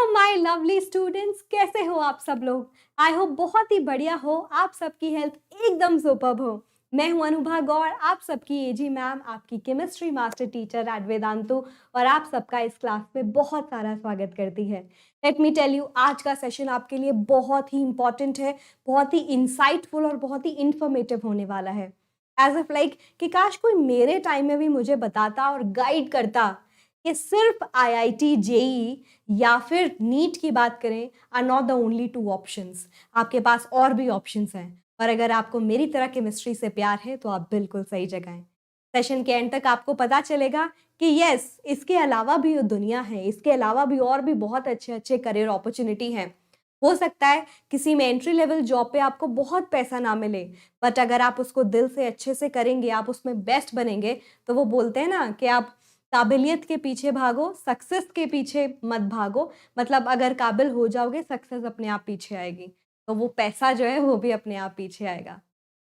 Hello my lovely students, कैसे हो आप सब लोग। आई होप बहुत ही बढ़िया हो, आप सबकी हेल्थ एकदम सुपर्ब हो। मैं हूं अनुभा गौड़, आप सबकी एजी मैम, आपकी chemistry master teacher at Vedantu, और आप सबका इस क्लास में बहुत सारा स्वागत करती है। लेट मी टेल यू, आज का सेशन आपके लिए बहुत ही इंपॉर्टेंट है, बहुत ही इंसाइटफुल और बहुत ही इंफॉर्मेटिव होने वाला है। एज इफ लाइक कि काश कोई मेरे टाइम में भी मुझे बताता और गाइड करता कि सिर्फ आईआईटी जेई या फिर नीट की बात करें are not the only two options. आपके पास और भी ऑप्शंस हैं, और अगर आपको मेरी तरह केमिस्ट्री से प्यार है तो आप बिल्कुल सही जगह हैं। सेशन के एंड तक आपको पता चलेगा कि यस, इसके अलावा भी दुनिया है, इसके अलावा भी और भी बहुत अच्छे अच्छे करियर अपॉर्चुनिटी हैं। हो सकता है किसी में एंट्री लेवल जॉब पे आपको बहुत पैसा ना मिले, बट अगर आप उसको दिल से अच्छे से करेंगे, आप उसमें बेस्ट बनेंगे, तो वो बोलते हैं ना कि आप काबिलियत के पीछे भागो, सक्सेस के पीछे मत भागो। मतलब अगर काबिल हो जाओगे, सक्सेस अपने आप पीछे आएगी, तो वो पैसा जो है वो भी अपने आप पीछे आएगा।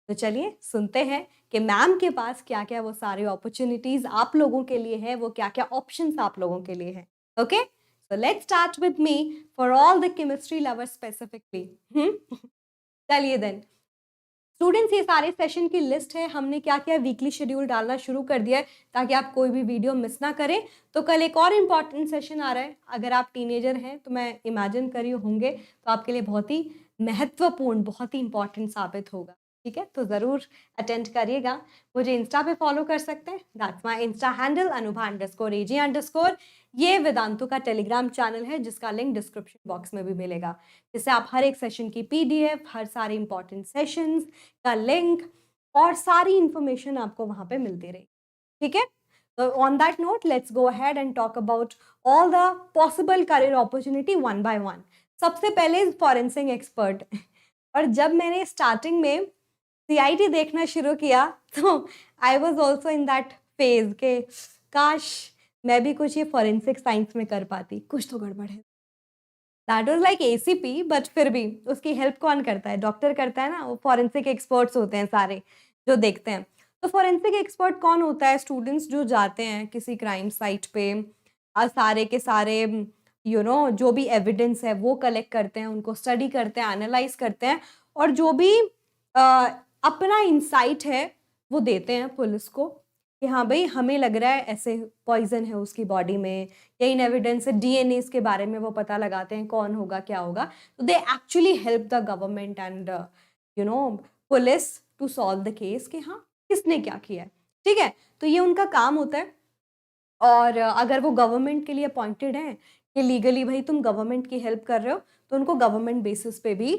तो चलिए सुनते हैं कि मैम के पास क्या क्या वो सारे अपॉर्चुनिटीज आप लोगों के लिए है, वो क्या क्या ऑप्शंस आप लोगों के लिए है। Okay, so let's start with me for all the chemistry lovers specifically. चलिए देन स्टूडेंट्स, ये सारे सेशन की लिस्ट है। हमने क्या क्या वीकली शेड्यूल डालना शुरू कर दिया है ताकि आप कोई भी वीडियो मिस ना करें। तो कल एक और इम्पॉर्टेंट सेशन आ रहा है। अगर आप टीनेजर हैं तो मैं इमेजिन करी होंगे, तो आपके लिए बहुत ही महत्वपूर्ण, बहुत ही इंपॉर्टेंट साबित होगा। ठीक है, तो ज़रूर अटेंड करिएगा। मुझे इंस्टा पे फॉलो कर सकते हैं, दैट्स माई इंस्टा हैंडल अनुभा_AG_। ये वेदांतु का टेलीग्राम चैनल है जिसका लिंक डिस्क्रिप्शन बॉक्स में भी मिलेगा, जिससे आप हर एक सेशन की पीडीएफ, हर सारे इंपॉर्टेंट सेशंस का लिंक और सारी इंफॉर्मेशन आपको वहां पे मिलती रही। ठीक है, तो on that note let's go ahead and talk about all the possible career opportunity one by one. सबसे पहले फॉरेंसिक एक्सपर्ट। और जब मैंने स्टार्टिंग में सीआईटी देखना शुरू किया तो I was also in that phase के काश मैं भी कुछ ये फॉरेंसिक साइंस में कर पाती, कुछ तो गड़बड़ है। That was like ACP, but फिर भी उसकी हेल्प कौन करता है? डॉक्टर करता है ना, वो फॉरेंसिक एक्सपर्ट्स होते हैं सारे जो देखते हैं। तो फॉरेंसिक एक्सपर्ट कौन होता है? स्टूडेंट्स जो जाते हैं किसी क्राइम साइट पे, सारे के सारे जो भी एविडेंस है वो कलेक्ट करते हैं, उनको स्टडी करते हैं, एनालाइज करते हैं, और जो भी अपना इंसाइट है वो देते हैं पुलिस को कि हाँ भाई हमें लग रहा है ऐसे पॉइजन है उसकी बॉडी में, या इन एविडेंस है, डीएनए के बारे में वो पता लगाते हैं कौन होगा क्या होगा। तो they actually help the government and police to solve the case कि हाँ किसने क्या किया है। ठीक है, तो ये उनका काम होता है। और अगर वो गवर्नमेंट के लिए अपॉइंटेड हैं कि लीगली भाई तुम गवर्नमेंट की हेल्प कर रहे हो, तो उनको गवर्नमेंट बेसिस पे भी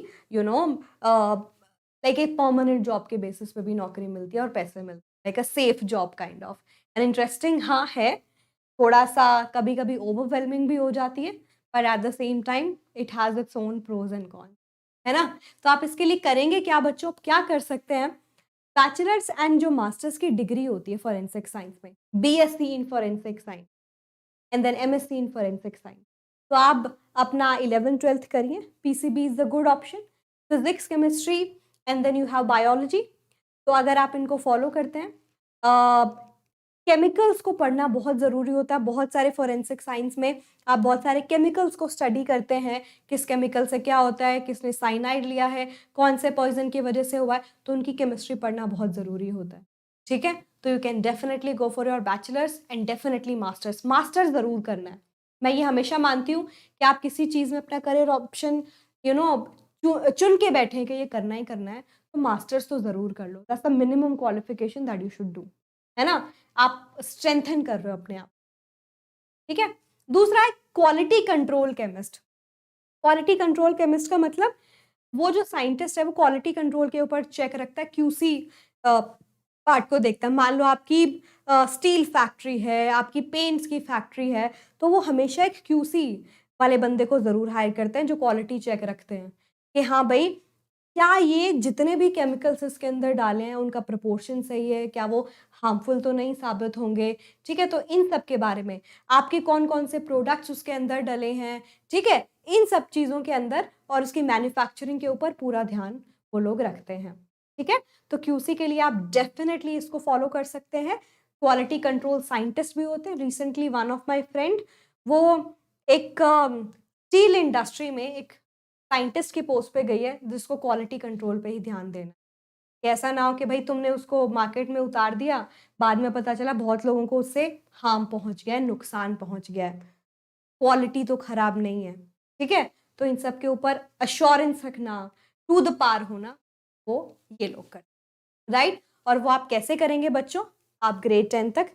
लाइक एक परमानेंट जॉब के बेसिस पे भी नौकरी मिलती है और पैसे मिलते हैं, like a safe job kind of. And interesting हाँ है, थोड़ा सा कभी कभी ओवरवेलमिंग भी हो जाती है, पर at the same time it has its own pros and con, है ना। तो आप इसके लिए करेंगे क्या बच्चों? क्या कर सकते हैं? बैचलर्स एंड जो मास्टर्स की डिग्री होती है फॉरेंसिक साइंस में, BSc in forensic science and then MSc in forensic science, तो आप अपना 11th-12th करिए। PCB is the good option, physics, chemistry and then you have biology. तो अगर आप इनको फॉलो करते हैं, केमिकल्स को पढ़ना बहुत ज़रूरी होता है। बहुत सारे फॉरेंसिक साइंस में आप बहुत सारे केमिकल्स को स्टडी करते हैं, किस केमिकल से क्या होता है, किसने साइनाइड लिया है, कौन से पॉइजन की वजह से हुआ है, तो उनकी केमिस्ट्री पढ़ना बहुत ज़रूरी होता है। ठीक है, तो you can definitely go for your bachelors and definitely masters. Masters ज़रूर करना है। मैं ये हमेशा मानती हूँ कि आप किसी चीज़ में अपना करियर ऑप्शन चुन के बैठे कि ये करना ही करना है, तो मास्टर्स तो ज़रूर कर लो। That's the minimum qualification that you should do, है ना। आप स्ट्रेंथन कर रहे हो अपने आप। ठीक है, दूसरा है quality control chemist. Quality control chemist का मतलब वो जो साइंटिस्ट है वो क्वालिटी कंट्रोल के ऊपर चेक रखता है, क्यूसी पार्ट को देखता है। मान लो आपकी स्टील फैक्ट्री है, आपकी पेंट्स की फैक्ट्री है, तो वो हमेशा एक क्यूसी वाले बंदे को जरूर हायर करते हैं जो क्वालिटी चेक रखते हैं कि हाँ भाई क्या ये जितने भी केमिकल्स इसके अंदर डाले हैं उनका प्रोपोर्शन सही है, क्या वो हार्मफुल तो नहीं साबित होंगे। ठीक है, तो इन सब के बारे में, आपके कौन कौन से प्रोडक्ट्स उसके अंदर डले हैं, ठीक है, इन सब चीज़ों के अंदर और उसकी मैन्युफैक्चरिंग के ऊपर पूरा ध्यान वो लोग रखते हैं। ठीक है, तो क्यूसी के लिए आप डेफिनेटली इसको फॉलो कर सकते हैं। क्वालिटी कंट्रोल साइंटिस्ट भी होते हैं। Recently one of my friend वो एक स्टील इंडस्ट्री में एक साइंटिस्ट की पोस्ट पे गई है जिसको क्वालिटी कंट्रोल पे ही ध्यान देना है। कि ऐसा ना हो कि भाई तुमने उसको मार्केट में उतार दिया, बाद में पता चला बहुत लोगों को उससे हार्म पहुंच गया है, नुकसान पहुंच गया है, क्वालिटी तो खराब नहीं है, ठीक है। तो इन सब के ऊपर अश्योरेंस रखना, टू द पार होना, वो ये लोग कर, राइट। और वो आप कैसे करेंगे बच्चों? आप ग्रेड 10 तक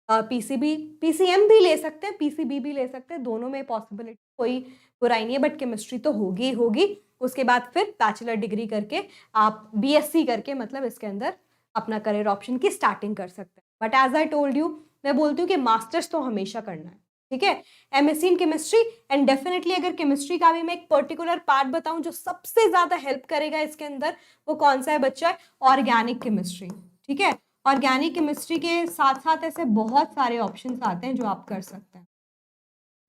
पीसीबी पीसीएम भी ले सकते हैं, पीसीबी भी ले सकते हैं, दोनों में पॉसिबिलिटी कोई बुराई नहीं है, बट केमिस्ट्री तो होगी ही होगी। उसके बाद फिर बैचलर डिग्री करके आप बीएससी करके मतलब इसके अंदर अपना करियर ऑप्शन की स्टार्टिंग कर सकते हैं। But as I told you, मैं बोलती हूँ कि मास्टर्स तो हमेशा करना है, ठीक है, MSc in chemistry. And definitely अगर केमिस्ट्री का भी मैं एक पर्टिकुलर पार्ट बताऊं जो सबसे ज्यादा हेल्प करेगा इसके अंदर, वो कौन सा है बच्चा? ऑर्गेनिक केमिस्ट्री, ठीक है। ऑर्गेनिक केमिस्ट्री के साथ साथ ऐसे बहुत सारे ऑप्शंस आते हैं जो आप कर सकते हैं,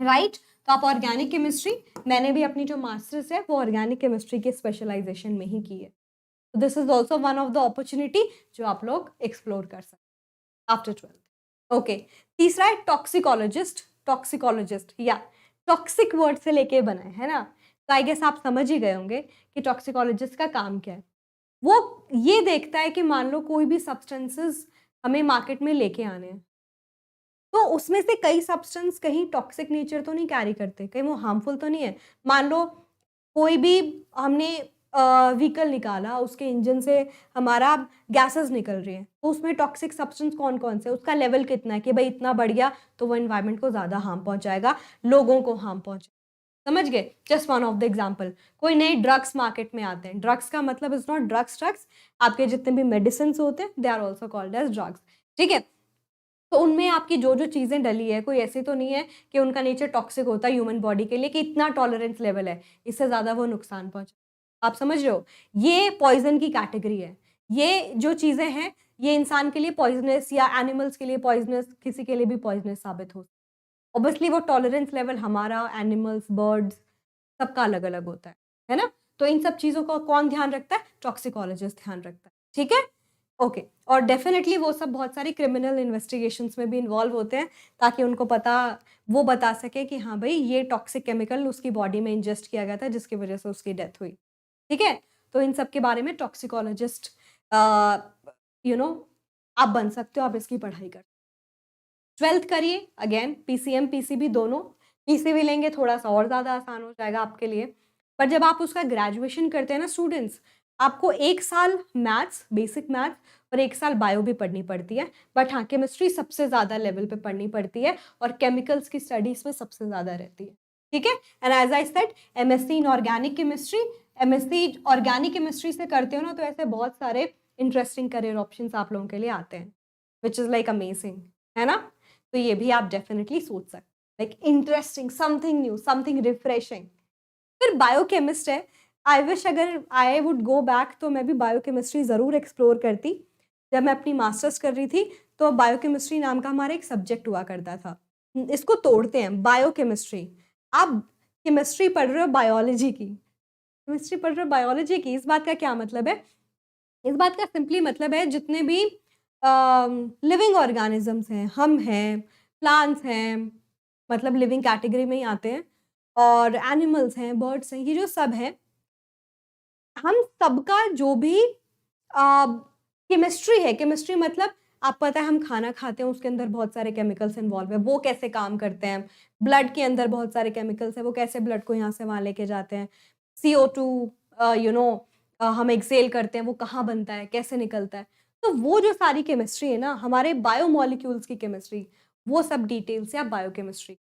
राइट। तो आप ऑर्गेनिक केमिस्ट्री, मैंने भी अपनी जो मास्टर्स है वो ऑर्गेनिक केमिस्ट्री के स्पेशलाइजेशन में ही की है। तो this is also one of the opportunity जो आप लोग एक्सप्लोर कर सकते हैं आफ्टर 12th। ओके, तीसरा है टॉक्सिकोलॉजिस्ट। टॉक्सिकोलॉजिस्ट या टॉक्सिक वर्ड से लेके बना है ना, तो आई गेस आप समझ ही गए होंगे कि टॉक्सिकोलॉजिस्ट का काम क्या है। वो ये देखता है कि मान लो कोई भी सब्सटेंसेस हमें मार्केट में लेके आने हैं, तो उसमें से कई सब्सटेंस कहीं टॉक्सिक नेचर तो नहीं कैरी करते, कहीं वो हार्मफुल तो नहीं है। मान लो कोई भी हमने व्हीकल निकाला, उसके इंजन से हमारा गैसेस निकल रही हैं, तो उसमें टॉक्सिक सब्सटेंस कौन कौन से, उसका लेवल कितना है कि भाई इतना बढ़ गया तो वो एनवायरनमेंट को ज़्यादा हार्म पहुंचाएगा, लोगों को हार्म पहुंचाएगा। समझ गए? Just one of the example. कोई नए ड्रग्स मार्केट में आते हैं, ड्रग्स का मतलब इज नॉट ड्रग्स, आपके जितने भी मेडिसिन होते हैं they are also called as drugs, ठीक है। तो उनमें आपकी जो जो चीज़ें डली है, कोई ऐसी तो नहीं है कि उनका नेचर टॉक्सिक होता है ह्यूमन बॉडी के लिए कि इतना टॉलरेंस लेवल है, इससे ज़्यादा वो नुकसान पहुंचे। आप समझ रहे हो? ये पॉइजन की कैटेगरी है। ये जो चीज़ें हैं ये इंसान के लिए पॉइजनस या एनिमल्स के लिए पॉइजनस, किसी के लिए भी पॉइजनस साबित हो। ऑब्वियसली वो टॉलरेंस लेवल हमारा, एनिमल्स, बर्ड्स सबका अलग अलग होता है ना। तो इन सब चीज़ों का कौन ध्यान रखता है? टॉक्सिकोलॉजिस्ट ध्यान रखता है, ठीक है। ओके, और डेफिनेटली वो सब बहुत सारी क्रिमिनल इन्वेस्टिगेशंस में भी इन्वॉल्व होते हैं ताकि उनको पता, वो बता सके कि हाँ भाई ये टॉक्सिक केमिकल उसकी बॉडी में इंजेस्ट किया गया था जिसकी वजह से उसकी डेथ हुई, ठीक है। तो इन सब के बारे में टॉक्सिकोलॉजिस्ट आप बन सकते हो, आप इसकी पढ़ाई कर। 12th करिए, अगेन पीसीएम पीसीबी दोनों, पीसीबी लेंगे थोड़ा सा और ज़्यादा आसान हो जाएगा आपके लिए। पर जब आप उसका ग्रेजुएशन करते हैं ना स्टूडेंट्स, आपको 1 साल मैथ्स, बेसिक मैथ्स और 1 साल बायो भी पढ़नी पड़ती है। बट हाँ, केमिस्ट्री सबसे ज़्यादा लेवल पे पढ़नी पड़ती है और केमिकल्स की स्टडीज में सबसे ज़्यादा रहती है, ठीक है। And as I said, MSc in organic chemistry, MSc organic chemistry से करते हो ना तो ऐसे बहुत सारे इंटरेस्टिंग करियर ऑप्शंस आप लोगों के लिए आते हैं, विच इज़ लाइक अमेजिंग, है ना। तो ये भी आप डेफिनेटली सोच सकते हैं, like interesting, something new, something refreshing. फिर बायोकेमिस्ट है। आई विश अगर आई वुड गो बैक तो मैं भी बायोकेमिस्ट्री ज़रूर एक्सप्लोर करती। जब मैं अपनी मास्टर्स कर रही थी तो बायोकेमिस्ट्री नाम का हमारा एक सब्जेक्ट हुआ करता था। इसको तोड़ते हैं, बायोकेमिस्ट्री। आप केमिस्ट्री पढ़ रहे हो बायोलॉजी की, केमिस्ट्री पढ़ रहे हो बायोलॉजी की, इस बात का क्या मतलब है? इस बात का सिंपली मतलब है जितने भी लिविंग ऑर्गेनिजम्स हैं, हम हैं, प्लांट्स हैं, मतलब लिविंग कैटेगरी में ही आते हैं, और एनिमल्स हैं, बर्ड्स हैं, ये जो सब हैं, हम सबका जो भी केमिस्ट्री है, केमिस्ट्री मतलब आप पता है हम खाना खाते हैं उसके अंदर बहुत सारे केमिकल्स इन्वॉल्व है, वो कैसे काम करते हैं, ब्लड के अंदर बहुत सारे केमिकल्स हैं, वो कैसे ब्लड को यहाँ से वहाँ लेके जाते हैं, CO2 हम एक्सेल करते हैं, वो कहाँ बनता है, कैसे निकलता है। तो वो जो सारी केमिस्ट्री है ना, हमारे बायोमोलिक्यूल्स की केमिस्ट्री, वो सब डिटेल्स है बायोकेमिस्ट्री।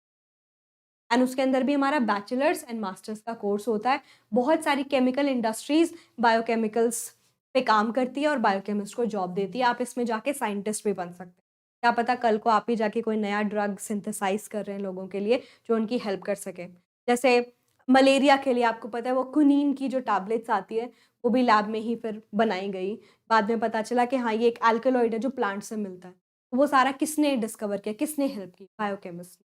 एंड उसके अंदर भी हमारा बैचलर्स एंड मास्टर्स का कोर्स होता है। बहुत सारी केमिकल इंडस्ट्रीज बायोकेमिकल्स पे काम करती है और बायोकेमिस्ट को जॉब देती है। आप इसमें जाके साइंटिस्ट भी बन सकते हैं। क्या पता कल को आप ही जाके कोई नया ड्रग सिंथेसाइज कर रहे हैं लोगों के लिए जो उनकी हेल्प कर सके। जैसे मलेरिया के लिए आपको पता है वो क्विनीन की जो टैबलेट्स आती है वो भी लैब में ही फिर बनाई गई। बाद में पता चला कि हाँ ये एक एल्कलॉइड है जो प्लांट से मिलता है। तो वो सारा किसने डिस्कवर किया, किसने हेल्प की? बायोकेमिस्ट,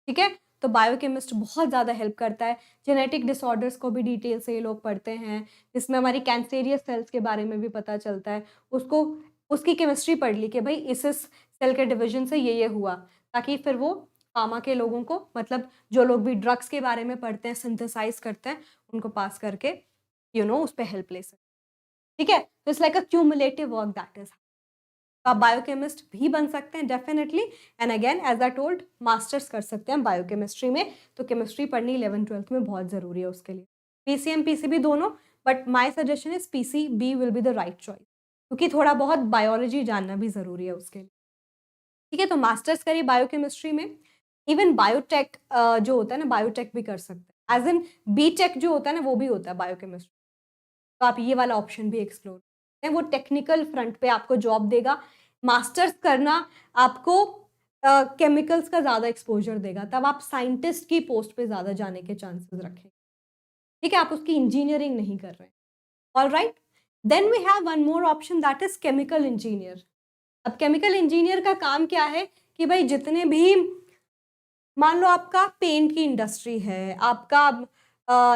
ठीक है। तो बायोकेमिस्ट बहुत ज़्यादा हेल्प करता है। जेनेटिक डिसऑर्डर्स को भी डिटेल से ये लोग पढ़ते हैं, जिसमें हमारी कैंसेरियस सेल्स के बारे में भी पता चलता है। उसको उसकी केमिस्ट्री पढ़ ली कि भाई इस सेल के डिवीजन से ये हुआ, ताकि फिर वो फार्मा के लोगों को, मतलब जो लोग भी ड्रग्स के बारे में पढ़ते हैं, सिंथेसाइज करते हैं, उनको पास करके उस पे हेल्प ले सकते हैं। ठीक है, तो it's like a cumulative work that is. आप बायोकेमिस्ट भी बन सकते हैं definitely, and again as I told masters कर सकते हैं बायोकेमिस्ट्री में। तो केमिस्ट्री पढ़नी 11th-12th में बहुत ज़रूरी है उसके लिए, पीसीएम पीसीबी दोनों, but my suggestion is PCB will be the right choice, क्योंकि थोड़ा बहुत बायोलॉजी जानना भी ज़रूरी है उसके लिए। ठीक है, तो मास्टर्स करिए बायोकेमिस्ट्री में। इवन बायोटेक जो होता है ना, बायोटेक भी कर सकते हैं, एज इन बीटेक जो होता है ना, वो भी होता है बायोकेमिस्ट्री। तो आप ये वाला ऑप्शन भी एक्सप्लोर करें, वो टेक्निकल फ्रंट पे आपको जॉब देगा। मास्टर्स करना आपको केमिकल्स का ज़्यादा एक्सपोजर देगा, तब आप साइंटिस्ट की पोस्ट पे ज़्यादा जाने के चांसेस रखें। ठीक है, आप उसकी इंजीनियरिंग नहीं कर रहे हैं। All right, then we have one more option that is chemical engineer. अब केमिकल इंजीनियर का काम क्या है कि भाई जितने भी, मान लो आपका पेंट की इंडस्ट्री है, आपका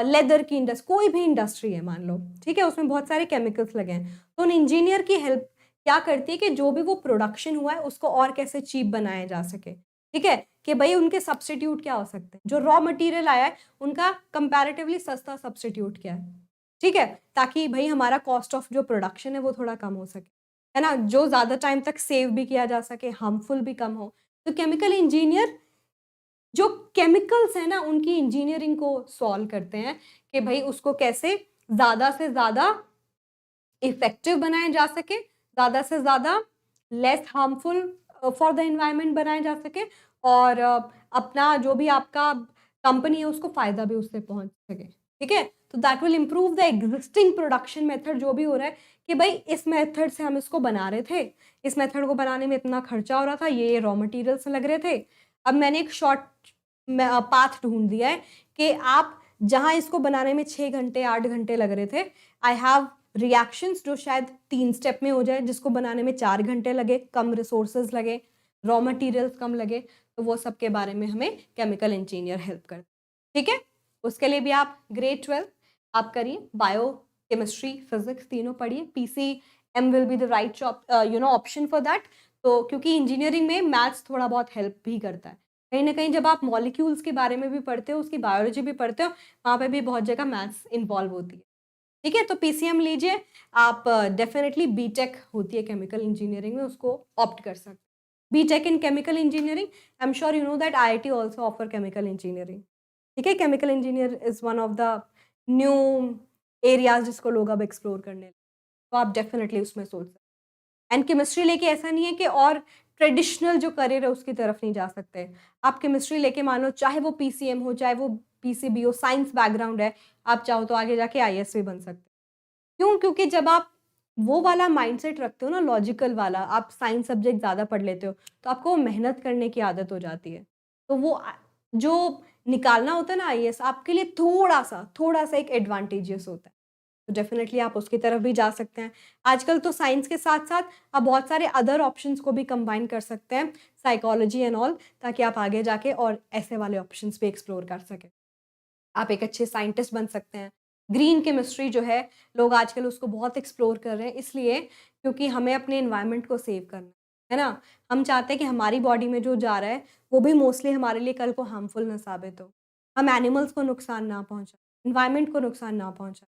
लेदर की इंडस्ट्री, कोई भी इंडस्ट्री है मान लो, ठीक है, उसमें बहुत सारे केमिकल्स लगे हैं, तो उन इंजीनियर की हेल्प क्या करती है कि जो भी वो प्रोडक्शन हुआ है उसको और कैसे चीप बनाया जा सके। ठीक है, कि भाई उनके सब्स्टिट्यूट क्या हो सकते हैं, जो रॉ मटेरियल आया है उनका कंपैरेटिवली सस्ता सब्स्टिट्यूट क्या है। ठीक है, ताकि भाई हमारा कॉस्ट ऑफ जो प्रोडक्शन है वो थोड़ा कम हो सके, है ना, जो ज़्यादा टाइम तक सेव भी किया जा सके, हार्मफुल भी कम हो। तो केमिकल इंजीनियर जो केमिकल्स है ना उनकी इंजीनियरिंग को सॉल्व करते हैं कि भाई उसको कैसे ज़्यादा से ज़्यादा इफेक्टिव बनाया जा सके, ज़्यादा से ज़्यादा less harmful for the environment बनाया जा सके, और अपना जो भी आपका कंपनी है उसको फ़ायदा भी उससे पहुंच सके। ठीक है, तो that will improve the existing production method जो भी हो रहा है, कि भाई इस मेथड से हम इसको बना रहे थे, इस मेथड को बनाने में इतना खर्चा हो रहा था, ये रॉ मटेरियल्स लग रहे थे, अब मैंने एक शॉर्ट पाथ ढूंढ दिया है कि आप जहां इसको बनाने में 6 घंटे 8 घंटे लग रहे थे, आई हैव रिएक्शंस जो शायद 3 स्टेप में हो जाए, जिसको बनाने में 4 घंटे लगे, कम रिसोर्सेज लगे, रॉ मटेरियल्स कम लगे, तो वो सब के बारे में हमें केमिकल इंजीनियर हेल्प करते हैं। ठीक है, उसके लिए भी आप ग्रेड 12 आप करिए, बायो केमिस्ट्री फिजिक्स तीनों पढ़िए, PCM will be the right option for that. तो क्योंकि इंजीनियरिंग में मैथ्स थोड़ा बहुत हेल्प भी करता है, कहीं ना कहीं जब आप मॉलिक्यूल्स के बारे में भी पढ़ते हो, उसकी बायोलॉजी भी पढ़ते हो, वहाँ पे भी बहुत जगह मैथ्स इन्वॉल्व होती है। ठीक है, तो पीसीएम लीजिए आप, डेफिनेटली बीटेक होती है केमिकल इंजीनियरिंग में, उसको ऑप्ट कर सकते हैं। BTech in chemical engineering, I am sure you know that IIT also offer chemical engineering. ठीक है, chemical engineer is one of the new areas जिसको लोग अब एक्सप्लोर करने लगे, तो आप डेफिनेटली उसमें सोच सकते हैं। एंड केमिस्ट्री लेके ऐसा नहीं है कि और ट्रेडिशनल जो करियर है उसकी तरफ नहीं जा सकते। आप केमिस्ट्री लेके मानो, चाहे वो पीसीएम हो, चाहे वो पीसीबी हो, साइंस बैकग्राउंड है, आप चाहो तो आगे जाके आईएएस भी बन सकते हैं। क्यों? क्योंकि जब आप वो वाला माइंडसेट रखते हो ना, लॉजिकल वाला, आप साइंस सब्जेक्ट ज़्यादा पढ़ लेते हो, तो आपको मेहनत करने की आदत हो जाती है। तो वो जो निकालना होता है ना आईएएस, आपके लिए थोड़ा-सा एक एडवांटेजियस होता है। तो डेफिनेटली आप उसकी तरफ भी जा सकते हैं। आजकल तो साइंस के साथ-साथ आप बहुत सारे अदर ऑप्शंस को भी कंबाइन कर सकते हैं, साइकोलॉजी एंड ऑल, ताकि आप आगे जाके और ऐसे वाले ऑप्शंस भी एक्सप्लोर कर सकें। आप एक अच्छे साइंटिस्ट बन सकते हैं। ग्रीन केमिस्ट्री जो है, लोग आजकल उसको बहुत एक्सप्लोर कर रहे हैं, इसलिए क्योंकि हमें अपने एनवायरनमेंट को सेव करना है ना? हम चाहते हैं कि हमारी बॉडी में जो जा रहा है, वो भी मोस्टली हमारे लिए कल को हार्मफुल ना साबित हो। हम एनिमल्स को नुकसान ना पहुँचाएँ, एनवायरनमेंट को नुकसान ना पहुँचाएँ।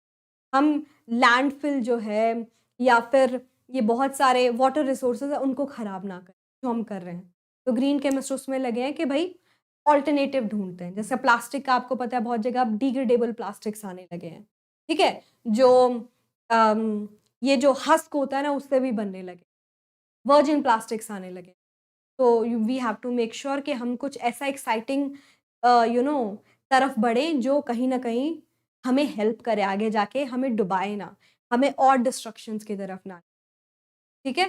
हम लैंडफिल जो है, या फिर ये बहुत सारे वाटर रिसोर्सेज़ हैं, उनको खराब ना करें, जो हम कर रहे हैं। तो ग्रीन केमिस्ट उसमें लगे हैं कि भई ऑल्टरनेटिव ढूँढते हैं। जैसे प्लास्टिक का आपको पता है, बहुत जगह अब डिग्रेडेबल प्लास्टिक्स आने लगे हैं, ठीक है? जो ये जो हस्क होता है ना, उससे भी बनने लगे, वर्जिन प्लास्टिक्स आने लगे। तो we have to make sure कि हम कुछ ऐसा एक्साइटिंग यू नो तरफ बढ़ें, जो कहीं न कहीं हमें हेल्प करे आगे जाके, हमें डुबाए ना, हमें और डिस्ट्रक्शंस की तरफ ना। ठीक है?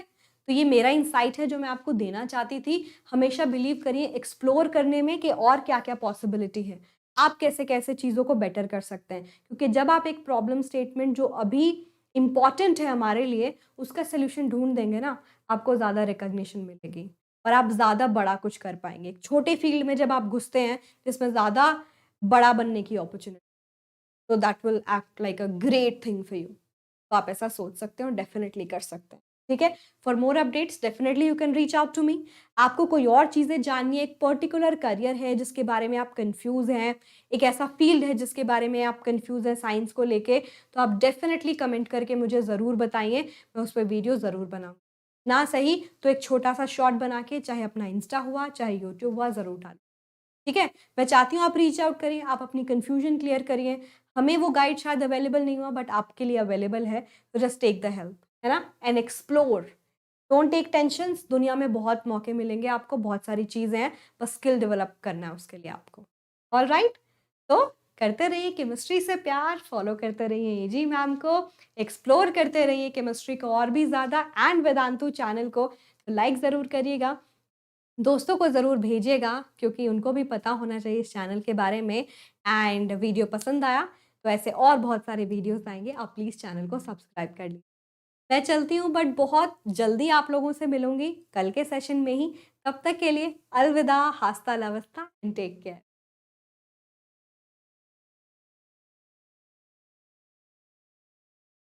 तो ये मेरा इनसाइट है जो मैं आपको देना चाहती थी। हमेशा बिलीव करिए एक्सप्लोर करने में कि और क्या-क्या पॉसिबिलिटी है। आप कैसे-कैसे चीज़ों को बेटर कर सकते हैं। क्योंकि जब आप एक प्रॉब्लम स्टेटमेंट जो अभी इम्पोर्टेंट है हमारे लिए, उसका सॉल्यूशन ढूँढ देंगे ना, आपको ज़्यादा रिकॉग्निशन मिलेगी और आप ज़्यादा बड़ा कुछ कर पाएँगे। एक छोटे फील्ड में जब आप घुसते हैं, जिसमें ज़्यादा बड़ा बनने की अपॉर्च्युनिटी, तो that will act like a great thing for you. तो आप ऐसा सोच सकते हो, डेफिनिटली कर सकते हैं। ठीक है। For more updates definitely you can reach out to me. आपको कोई और चीज़ें जाननी है, एक पर्टिकुलर करियर है जिसके बारे में आप कंफ्यूज हैं, एक ऐसा फील्ड है जिसके बारे में आप कंफ्यूज हैं साइंस को लेके, तो आप डेफिनेटली कमेंट करके मुझे ज़रूर बताइए, मैं उस पर वीडियो ज़रूर बनाऊँ। ना सही तो एक छोटा सा शॉर्ट बना के, चाहे अपना इंस्टा हुआ चाहे यूट्यूब हुआ, ज़रूर डालें। ठीक है? मैं चाहती हूँ आप रीच आउट करिए, आप अपनी कन्फ्यूजन क्लियर करिए। हमें वो गाइड शायद अवेलेबल नहीं हुआ बट आपके लिए अवेलेबल है, तो जस्ट टेक द हेल्प, है ना? And explore, don't take tensions, दुनिया में बहुत मौके मिलेंगे आपको, बहुत सारी चीज़ें हैं, बस स्किल डेवलप करना है उसके लिए आपको। ऑलराइट? तो करते रहिए केमिस्ट्री से प्यार, फॉलो करते रहिए एजी मैम को, एक्सप्लोर करते रहिए केमिस्ट्री को और भी ज़्यादा, एंड वेदांतु चैनल को तो लाइक ज़रूर करिएगा। दोस्तों को ज़रूर भेजिएगा क्योंकि उनको भी पता होना चाहिए इस चैनल के बारे में। एंड वीडियो पसंद आया तो ऐसे और बहुत सारे वीडियोस आएँगे, आप प्लीज़ चैनल को सब्सक्राइब कर लीजिए। मैं चलती हूँ बट बहुत जल्दी आप लोगों से मिलूँगी कल के सेशन में ही। तब तक के लिए अलविदा, हस्ता ला विस्ता एंड टेक केयर।